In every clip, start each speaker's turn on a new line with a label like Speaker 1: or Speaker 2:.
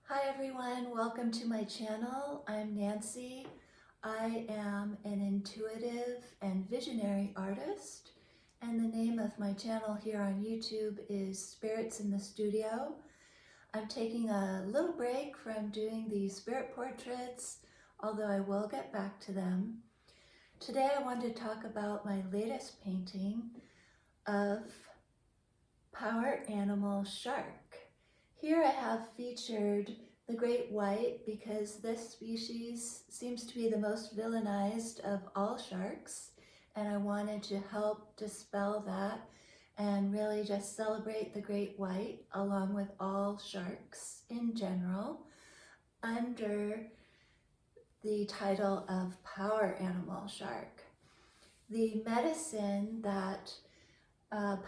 Speaker 1: Hi everyone, welcome to my channel. I'm Nancy. I am an intuitive and visionary artist, and the name of my channel here on YouTube is Spirits in the Studio. I'm taking a little break from doing these spirit portraits, although I will get back to them. Today I want to talk about my latest painting of power animal shark. Here I have featured the great white because this species seems to be the most villainized of all sharks, and I wanted to help dispel that and really just celebrate the great white along with all sharks in general under the title of Power Animal Shark. The medicine that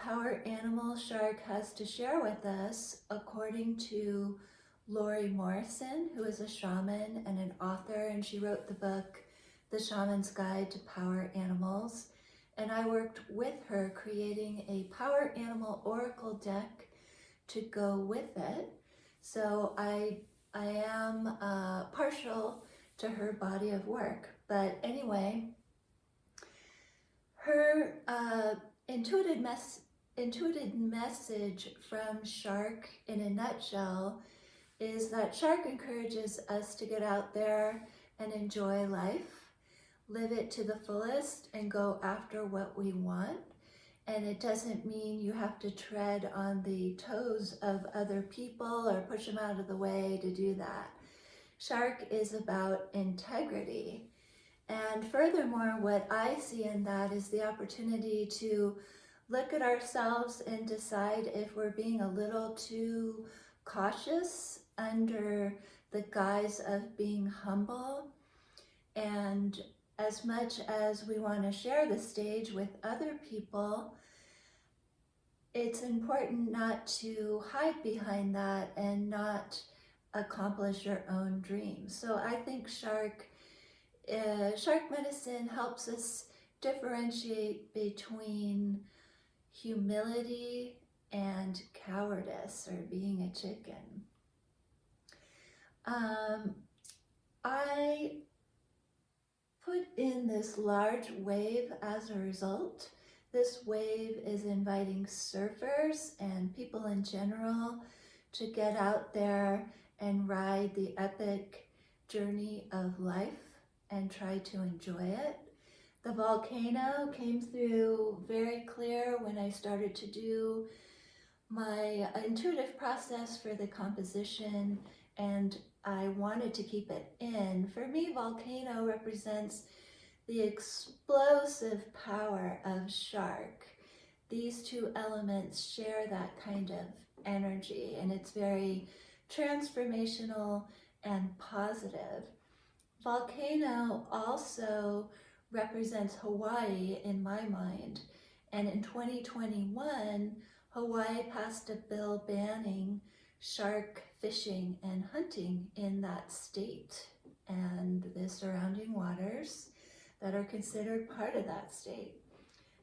Speaker 1: power animal shark has to share with us, according to Lori Morrison, who is a shaman and an author, and she wrote the book The Shaman's Guide to Power Animals, and I worked with her creating a power animal oracle deck to go with it. So I am partial to her body of work, but anyway, her intuitive message from shark in a nutshell is that shark encourages us to get out there and enjoy life, live it to the fullest, and go after what we want. And it doesn't mean you have to tread on the toes of other people or push them out of the way to do that. Shark is about integrity. And furthermore, what I see in that is the opportunity to look at ourselves and decide if we're being a little too cautious under the guise of being humble. And as much as we want to share the stage with other people, it's important not to hide behind that and not accomplish your own dreams. So I think shark medicine helps us differentiate between humility and cowardice, or being a chicken. I put in this large wave as a result. This wave is inviting surfers and people in general to get out there and ride the epic journey of life and try to enjoy it. The volcano came through very clear when I started to do my intuitive process for the composition, and I wanted to keep it in. For me, volcano represents the explosive power of shark. These two elements share that kind of energy, and it's very transformational and positive. Volcano also represents Hawaii in my mind, and in 2021, Hawaii passed a bill banning shark fishing and hunting in that state and the surrounding waters that are considered part of that state.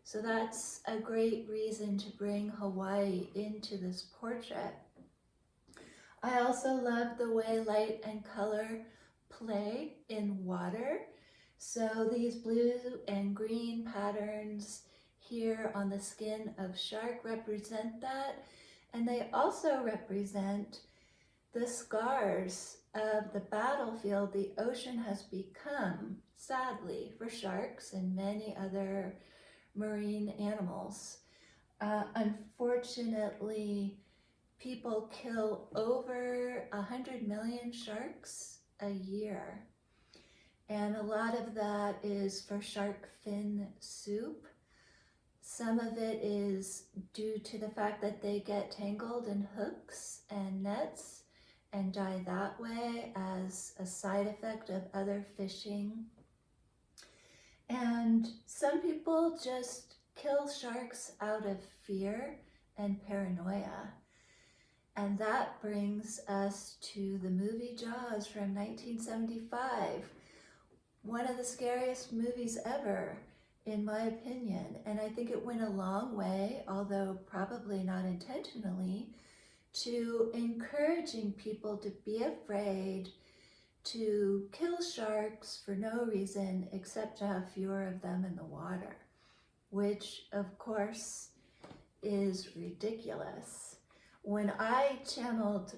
Speaker 1: So that's a great reason to bring Hawaii into this portrait. I also love the way light and color play in water. So these blue and green patterns here on the skin of shark represent that, and they also represent the scars of the battlefield the ocean has become, sadly, for sharks and many other marine animals. Unfortunately, people kill over 100 million sharks a year. And a lot of that is for shark fin soup. Some of it is due to the fact that they get tangled in hooks and nets and die that way as a side effect of other fishing. And some people just kill sharks out of fear and paranoia. And that brings us to the movie Jaws from 1975. One of the scariest movies ever, in my opinion. And I think it went a long way, although probably not intentionally, to encouraging people to be afraid to kill sharks for no reason except to have fewer of them in the water, which of course is ridiculous. When I channeled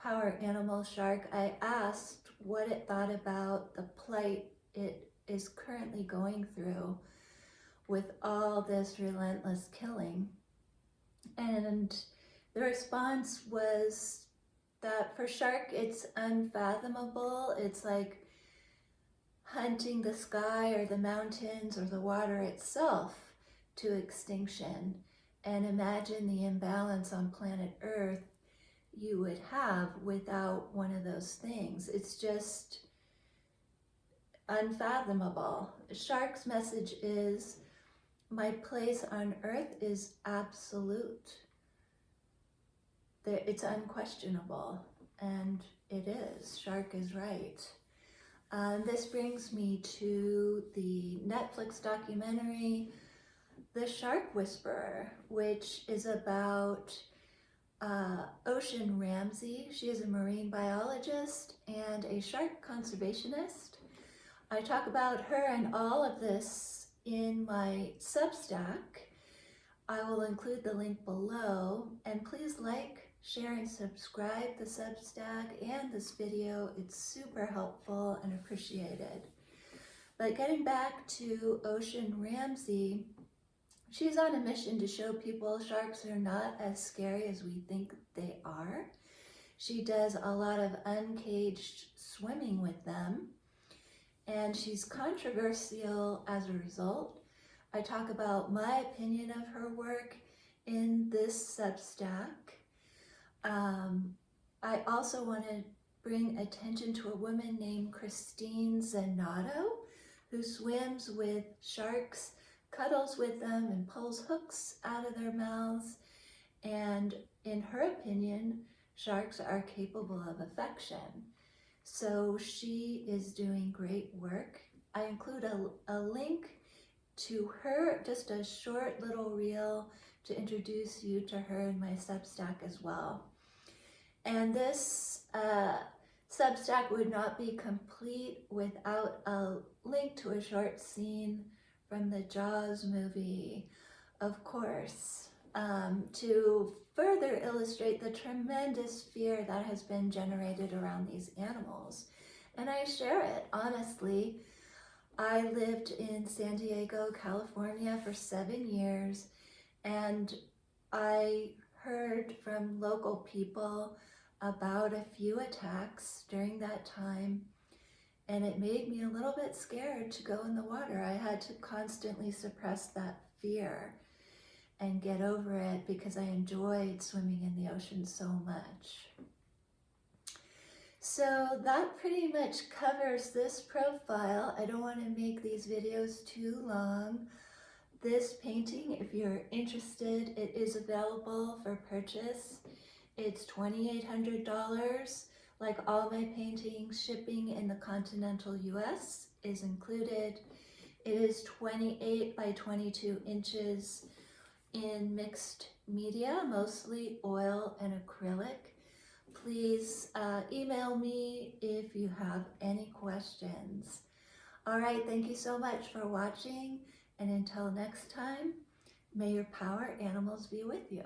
Speaker 1: Power Animal Shark, I asked what it thought about the plight it is currently going through with all this relentless killing. And the response was that for shark, it's unfathomable. It's like hunting the sky or the mountains or the water itself to extinction. And imagine the imbalance on planet Earth you would have without one of those things. It's just unfathomable. Shark's message is, my place on Earth is absolute. It's unquestionable, and it is. Shark is right. This brings me to the Netflix documentary, The Shark Whisperer, which is about Ocean Ramsey. She is a marine biologist and a shark conservationist. I talk about her and all of this in my Substack. I will include the link below, and please like, share, and subscribe the Substack and this video. It's super helpful and appreciated. But getting back to Ocean Ramsey, she's on a mission to show people sharks are not as scary as we think they are. She does a lot of uncaged swimming with them, and she's controversial as a result. I talk about my opinion of her work in this Substack. I also want to bring attention to a woman named Christina Zenato, who swims with sharks, cuddles with them, and pulls hooks out of their mouths. And in her opinion, sharks are capable of affection. So she is doing great work. I include a link to her, just a short little reel to introduce you to her in my Substack as well. And this Substack would not be complete without a link to a short scene from the Jaws movie, of course, to further illustrate the tremendous fear that has been generated around these animals. And I share it, honestly. I lived in San Diego, California for 7 years, and I heard from local people about a few attacks during that time, and it made me a little bit scared to go in the water. I had to constantly suppress that fear and get over it because I enjoyed swimming in the ocean so much. So that pretty much covers this profile. I don't want to make these videos too long. This painting, if you're interested, it is available for purchase. It's $2,800. Like all my paintings, shipping in the continental US is included. It is 28 by 22 inches in mixed media, mostly oil and acrylic. Please email me if you have any questions. All right, thank you so much for watching, and until next time, may your power animals be with you.